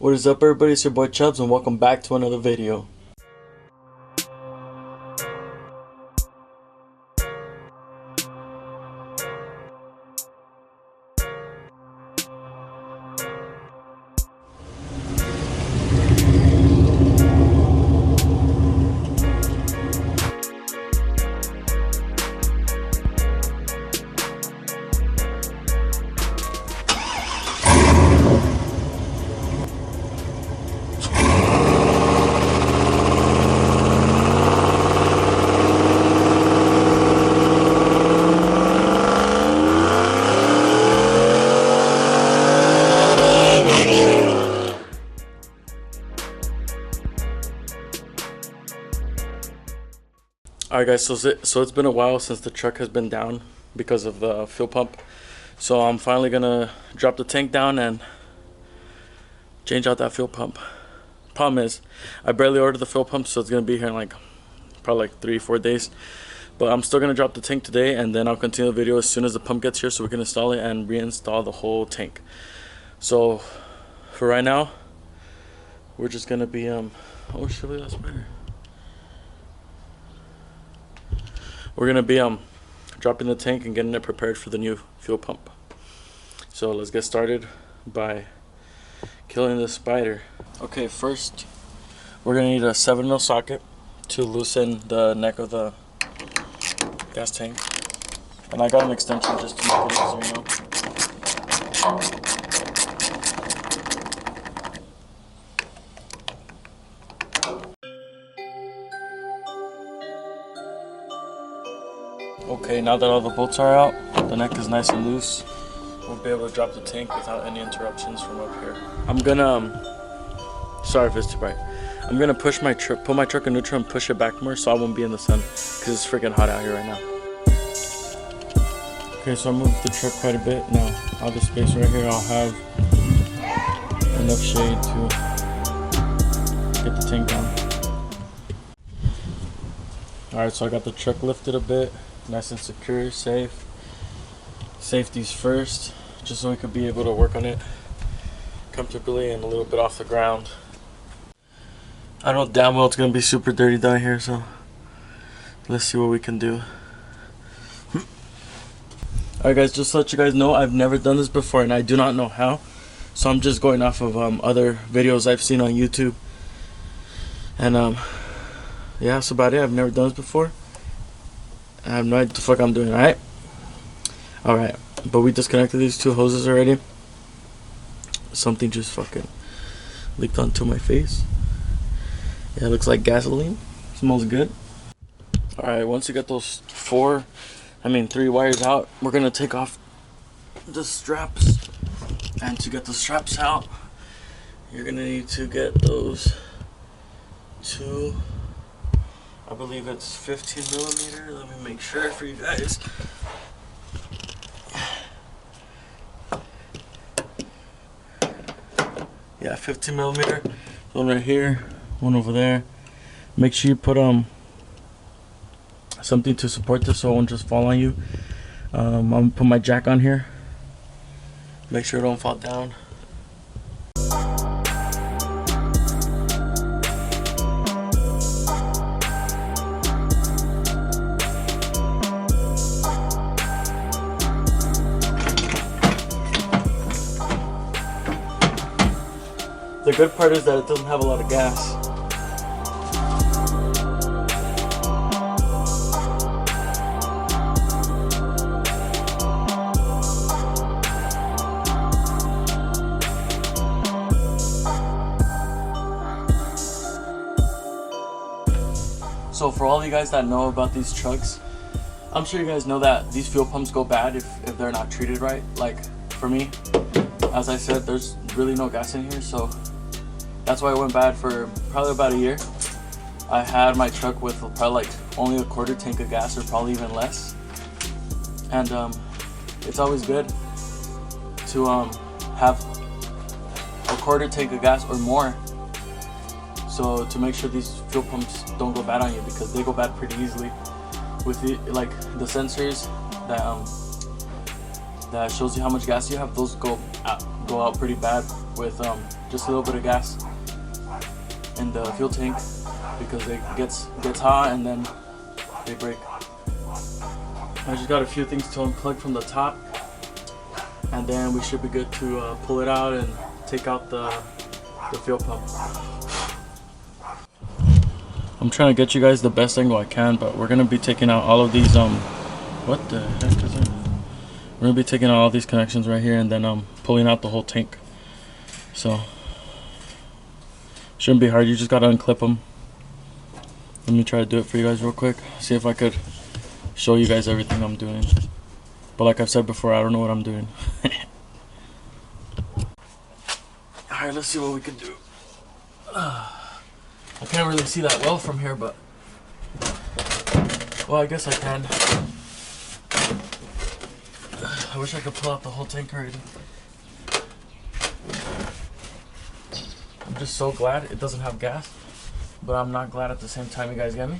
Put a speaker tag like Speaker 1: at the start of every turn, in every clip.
Speaker 1: What is up, everybody? It's your boy Chubbs and welcome back to another video. Alright guys, so it's been a while since the truck has been down because of the fuel pump. So I'm finally gonna drop the tank down and change out that fuel pump. Problem is, I barely ordered the fuel pump, so it's gonna be here in probably 3-4 days. But I'm still gonna drop the tank today, and then I'll continue the video as soon as the pump gets here so we can install it and reinstall the whole tank. So for right now, we're just gonna be oh shit, look at that spider. We're gonna be dropping the tank and getting it prepared for the new fuel pump. So let's get started by killing this spider. Okay, first we're gonna need a 7mm socket to loosen the neck of the gas tank, and I got an extension just to make it easier, you know. Okay, now that all the bolts are out, the neck is nice and loose, we'll be able to drop the tank without any interruptions from up here. I'm gonna, sorry if it's too bright, I'm gonna put my truck in neutral and push it back more so I won't be in the sun, because it's freaking hot out here right now. Okay, so I moved the truck quite a bit. Now, all the space right here, I'll have enough shade to get the tank down. Alright, so I got the truck lifted a bit. Nice and secure, safe. Safety's first, just so we could be able to work on it comfortably and a little bit off the ground. I know damn well it's gonna be super dirty down here, so let's see what we can do. Alright guys, just to let you guys know, I've never done this before and I do not know how, so I'm just going off of other videos I've seen on YouTube, and yeah, that's about it. I've never done this before. I have no idea what the fuck I'm doing, alright? Alright, but we disconnected these two hoses already. Something just fucking leaked onto my face. Yeah, it looks like gasoline. Smells good. Alright, once you get those 3 wires out, we're gonna take off the straps. And to get the straps out, you're gonna need to get those two, I believe it's 15mm. Let me make sure for you guys. Yeah, 15mm. One right here, one over there. Make sure you put something to support this so it won't just fall on you. I'm gonna put my jack on here. Make sure it don't fall down. The good part is that it doesn't have a lot of gas. So for all of you guys that know about these trucks, I'm sure you guys know that these fuel pumps go bad if they're not treated right. Like for me, as I said, there's really no gas in here, so that's why it went bad for probably about a year. I had my truck with probably only a quarter tank of gas, or probably even less. And it's always good to have a quarter tank of gas or more, so to make sure these fuel pumps don't go bad on you, because they go bad pretty easily. With the sensors that shows you how much gas you have, those go go out pretty bad with just a little bit of gas in the fuel tank because it gets hot and then they break. I just got a few things to unplug from the top, and then we should be good to pull it out and take out the fuel pump. I'm trying to get you guys the best angle I can, but we're gonna be taking out all of these what the heck is it? We're gonna be taking out all these connections right here and then pulling out the whole tank. So shouldn't be hard, you just gotta unclip them. Let me try to do it for you guys real quick, see if I could show you guys everything I'm doing. But like I've said before, I don't know what I'm doing. Alright, let's see what we can do. I can't really see that well from here, but well, I guess I can. I wish I could pull out the whole tank already. I'm just so glad it doesn't have gas, but I'm not glad at the same time, you guys get me?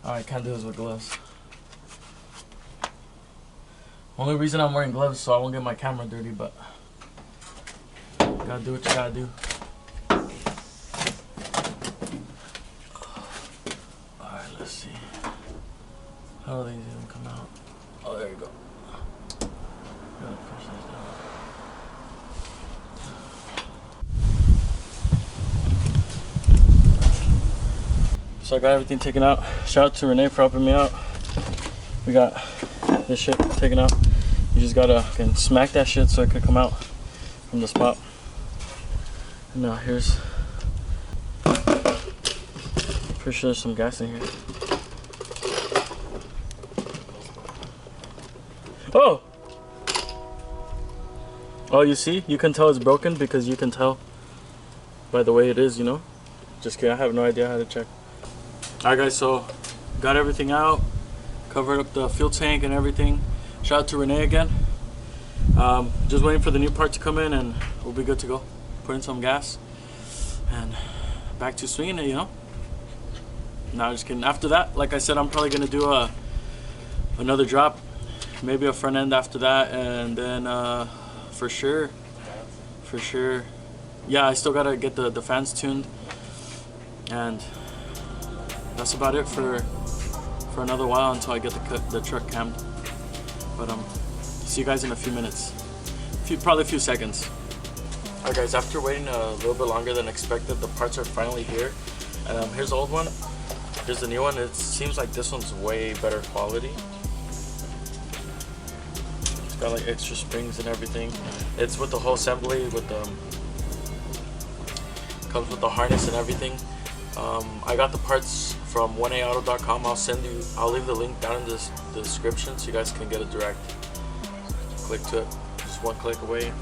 Speaker 1: I can't do this with gloves. Only reason I'm wearing gloves so I won't get my camera dirty, but gotta do what you gotta do. Alright, let's see. How do these even come out? Oh, there you go. Gotta push this down. So I got everything taken out. Shout out to Renee for helping me out. We got this shit taken out. You just gotta smack that shit so it could come out from the spot. And now here's, pretty sure there's some gas in here. Oh! Oh, you see? You can tell it's broken because you can tell by the way it is, you know? Just kidding, I have no idea how to check. Alright guys, so got everything out, covered up the fuel tank and everything. Shout out to Renee again. Just waiting for the new part to come in and we'll be good to go. Put in some gas and back to swinging it, you know? No, just kidding. After that, like I said, I'm probably gonna do another drop, maybe a front end after that, and then for sure, yeah, I still gotta get the fans tuned, and that's about it for another while until I get the truck cammed. But see you guys in a few minutes, probably a few seconds. Alright guys, after waiting a little bit longer than expected, the parts are finally here. And here's the old one, here's the new one. It seems like this one's way better quality. It's got like extra springs and everything. It's with the whole assembly, with comes with the harness and everything. I got the parts from 1aauto.com. I'll leave the link down in the description so you guys can get it direct. Click to it, just one click away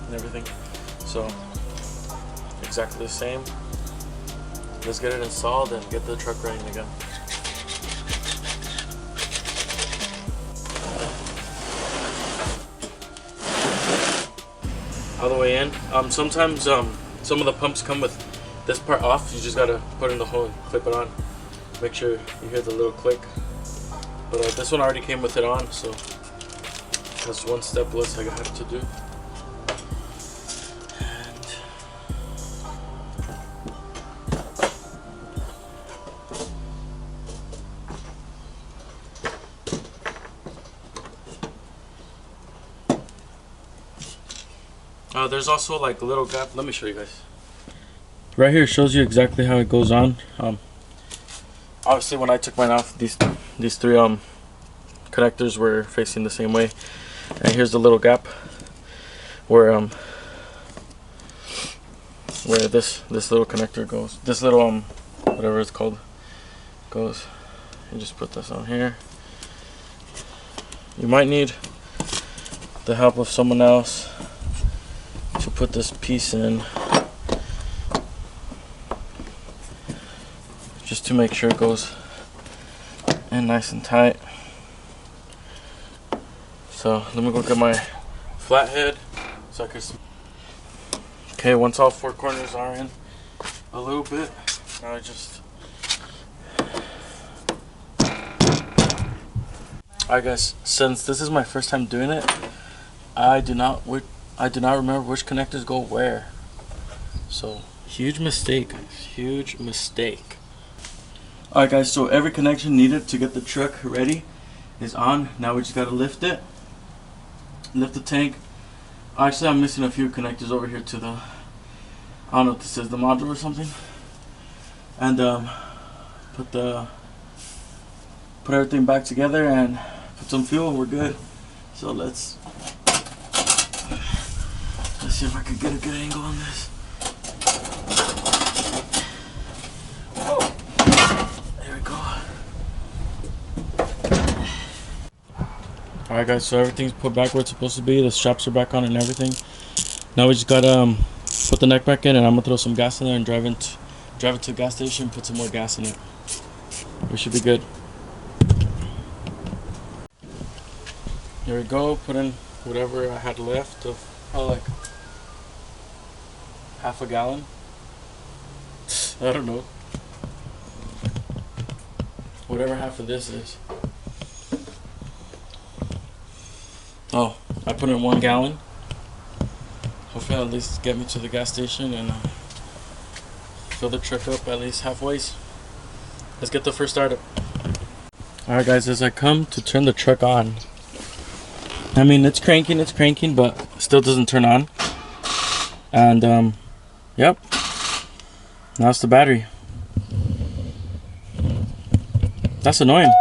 Speaker 1: and everything. So exactly the same. Let's get it installed and get the truck running again. All the way in. Sometimes some of the pumps come with this part off. You just gotta put in the hole and clip it on. Make sure you hear the little click. But this one already came with it on, so that's one step less I have to do. There's also like a little gap. Let me show you guys. Right here shows you exactly how it goes on. Obviously when I took mine off, these three connectors were facing the same way. And here's the little gap where this little connector goes. This little whatever it's called goes. You just put this on here. You might need the help of someone else to put this piece in, just to make sure it goes in nice and tight. So let me go get my flathead so I can. Okay, once all four corners are in a little bit, now I just. Alright guys, since this is my first time doing it, I do not I do not remember which connectors go where. So, huge mistake, guys. Huge mistake. Alright guys, so every connection needed to get the truck ready is on. Now we just gotta lift it. Lift the tank. Actually, I'm missing a few connectors over here to the, I don't know if this is the module or something. And put everything back together and put some fuel and we're good. So let's see if I can get a good angle on this. There we go. Alright guys, so everything's put back where it's supposed to be. The straps are back on and everything. Now we just gotta put the neck back in, and I'm gonna throw some gas in there and drive it to a gas station, put some more gas in it. We should be good. Here we go, put in whatever I had left of like half a gallon. I don't know. Whatever half of this is. Oh, I put in 1 gallon. Hopefully at least get me to the gas station and fill the truck up at least halfway. Let's get the first startup. Alright guys, as I come to turn the truck on, I mean it's cranking, but still doesn't turn on. And yep, now it's the battery. That's annoying.